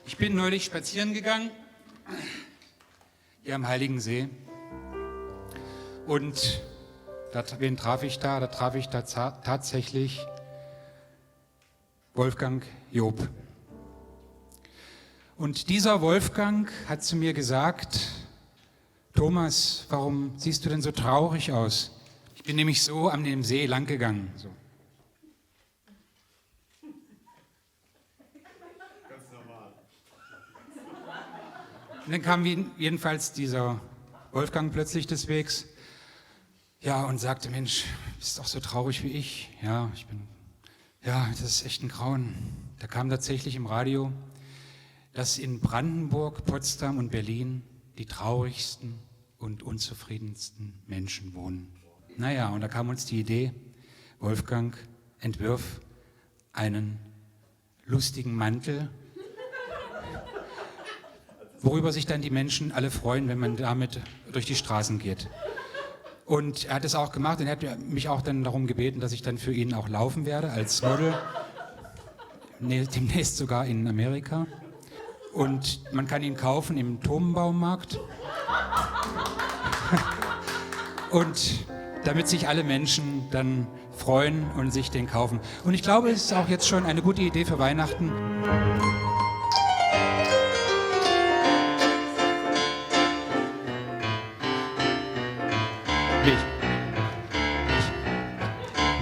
Ich bin neulich spazieren gegangen, hier am Heiligen See. Und wen traf ich da? Da traf ich da tatsächlich Wolfgang Job. Und dieser Wolfgang hat zu mir gesagt: Thomas, warum siehst du denn so traurig aus? Ich bin nämlich so an dem See lang gegangen. So. Und dann kam jedenfalls dieser Wolfgang plötzlich des Wegs, ja, und sagte: Mensch, bist doch so traurig wie ich. Ja, das ist echt ein Grauen. Da kam tatsächlich im Radio, dass in Brandenburg, Potsdam und Berlin die traurigsten und unzufriedensten Menschen wohnen. Naja, und da kam uns die Idee: Wolfgang, entwirf einen lustigen Mantel, worüber sich dann die Menschen alle freuen, wenn man damit durch die Straßen geht. Und er hat es auch gemacht und er hat mich auch dann darum gebeten, dass ich dann für ihn auch laufen werde als Model, demnächst sogar in Amerika. Und man kann ihn kaufen im Turmbaumarkt. Und damit sich alle Menschen dann freuen und sich den kaufen. Und ich glaube, es ist auch jetzt schon eine gute Idee für Weihnachten.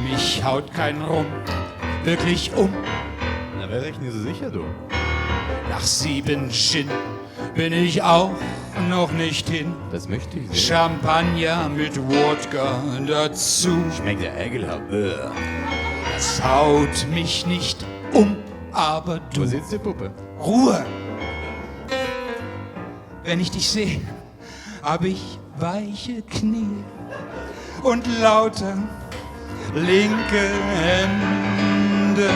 Mich haut kein Rum wirklich um. Na, wäre ich nicht so sicher, du. Nach 7 Gin bin ich auch noch nicht hin. Das möchte ich sehen. Champagner mit Wodka dazu. Schmeckt ja ekelhaft. Das haut mich nicht um, aber du. Wo sitzt die Puppe? Ruhe! Wenn ich dich sehe, hab ich weiche Knie und lauter linke Hände.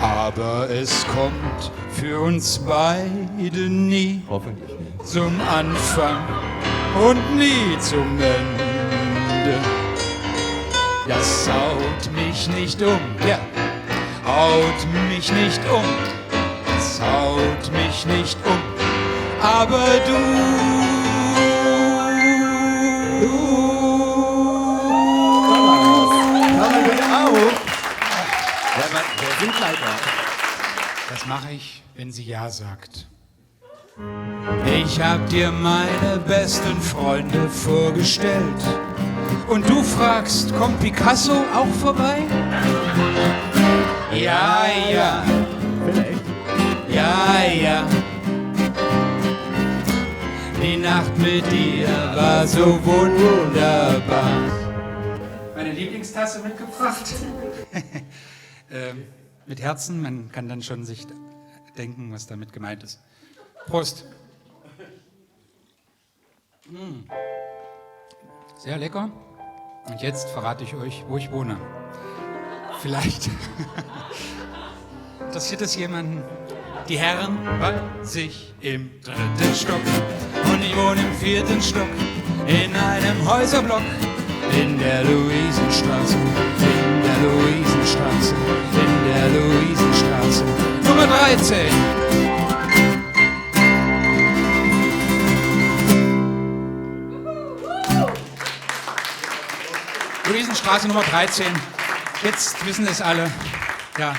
Aber es kommt für uns beide nie Hoffentlich nicht. zum Anfang und nie zum Ende. Das haut mich nicht um, ja, haut mich nicht um, das haut mich nicht um, aber Wer sind Leiter? Das mache ich, wenn sie Ja sagt. Ich hab dir meine besten Freunde vorgestellt. Und du fragst, kommt Picasso auch vorbei? Ja, ja. Vielleicht. Ja, ja. Die Nacht mit dir war so wunderbar. Meine Lieblingstasse mitgebracht. Mit Herzen, man kann dann schon sich denken, was damit gemeint ist. Prost. Sehr lecker. Und jetzt verrate ich euch, wo ich wohne. Vielleicht interessiert es jemanden. Die Herren bei sich im 3. Stock und ich wohne im 4. Stock in einem Häuserblock in der Luisenstraße, in der Luisenstraße, in der Luisenstraße, Nummer 13. Luisenstraße Nummer 13. Jetzt wissen es alle. Ja.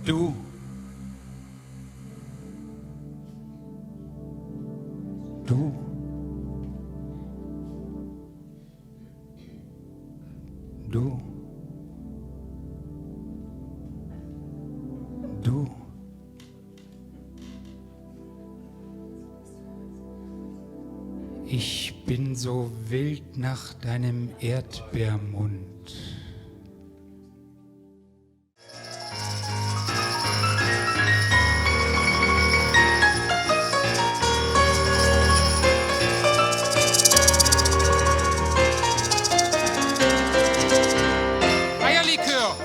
Du. Du. Du. Du. Ich bin so wild nach deinem Erdbeermund. Eierlikör.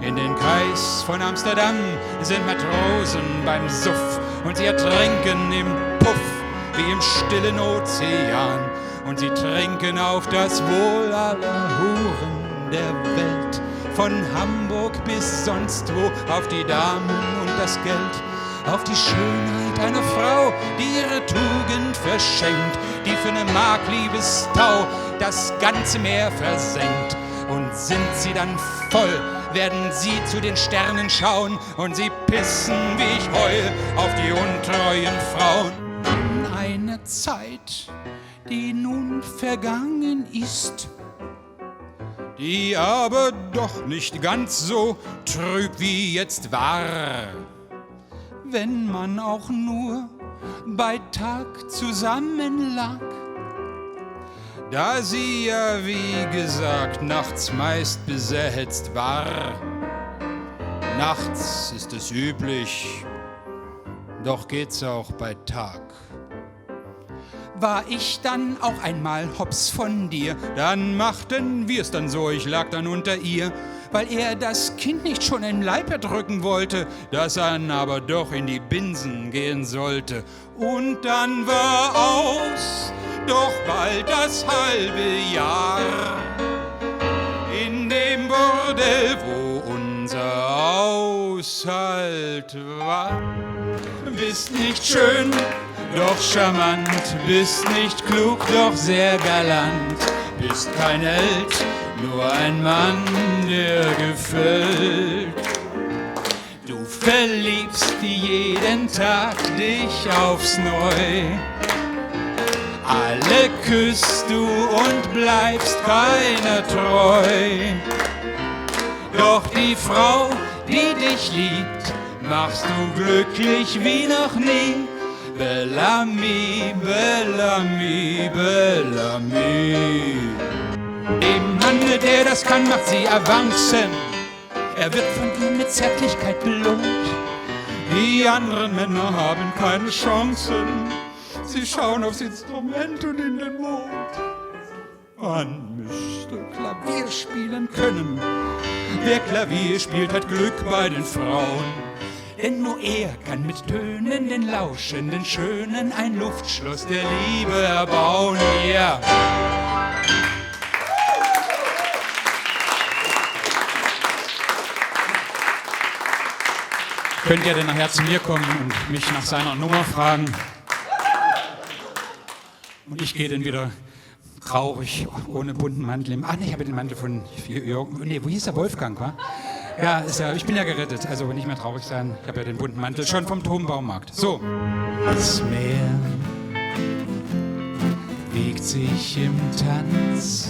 In den Kais von Amsterdam sind Matrosen beim Suff und sie ertrinken im Puff wie im stillen Ozean und sie trinken auf das Wohl aller Huren der Welt, von Hamburg bis sonst wo, auf die Damen und das Geld, auf die Schönheit einer Frau, die ihre Tugend verschenkt, die für eine Mark Liebestau das ganze Meer versenkt. Und sind sie dann voll, werden sie zu den Sternen schauen und sie pissen wie ich heul auf die untreuen Frauen. Eine Zeit, die nun vergangen ist, die aber doch nicht ganz so trüb wie jetzt war. Wenn man auch nur bei Tag zusammen lag, da sie ja, wie gesagt, nachts meist besetzt war. Nachts ist es üblich, doch geht's auch bei Tag. War ich dann auch einmal hops von dir, dann machten wir's dann so, ich lag dann unter ihr, weil er das Kind nicht schon im Leib erdrücken wollte, das dann aber doch in die Binsen gehen sollte. Und dann war aus, doch bald das halbe Jahr in dem Bordell, wo unser Haushalt war. Bist nicht schön, doch charmant, bist nicht klug, doch sehr galant, bist kein Held, nur ein Mann, der gefällt. Du verliebst jeden Tag dich aufs Neu, alle küsst du und bleibst keiner treu. Doch die Frau, die dich liebt, machst du glücklich wie noch nie. Bellamy, Bellamy, Bellamy. Dem Mann, der das kann, macht sie avancen. Er wird von ihm mit Zärtlichkeit belohnt. Die anderen Männer haben keine Chancen. Sie schauen aufs Instrument und in den Mond. Man müsste Klavier spielen können. Wer Klavier spielt, hat Glück bei den Frauen. Denn nur er kann mit Tönen den Lauschenden Schönen ein Luftschloss der Liebe erbauen. Ja. Könnt ihr denn nachher zu mir kommen und mich nach seiner Nummer fragen? Und ich gehe dann wieder traurig, ohne bunten Mantel. Nee, ich habe den Mantel von Jürgen. Nee, wo hieß der? Wolfgang, wa? Ja, ich bin ja gerettet, also nicht mehr traurig sein. Ich habe ja den bunten Mantel schon vom Turmbaumarkt. So. Das Meer wiegt sich im Tanz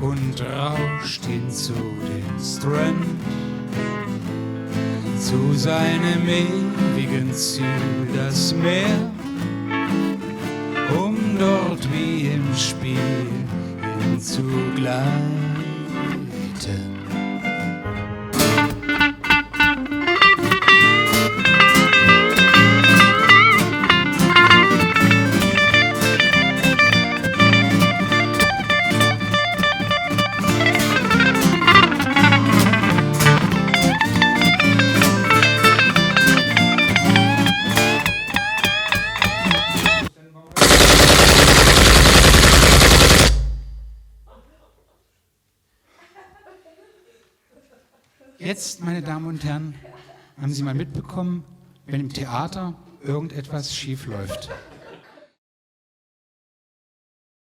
und rauscht hin zu den Strand, zu seinem ewigen Ziel, das Meer, um dort wie im Spiel hinzugleiten. Jetzt, meine Damen und Herren, haben Sie mal mitbekommen, wenn im Theater irgendetwas schief läuft.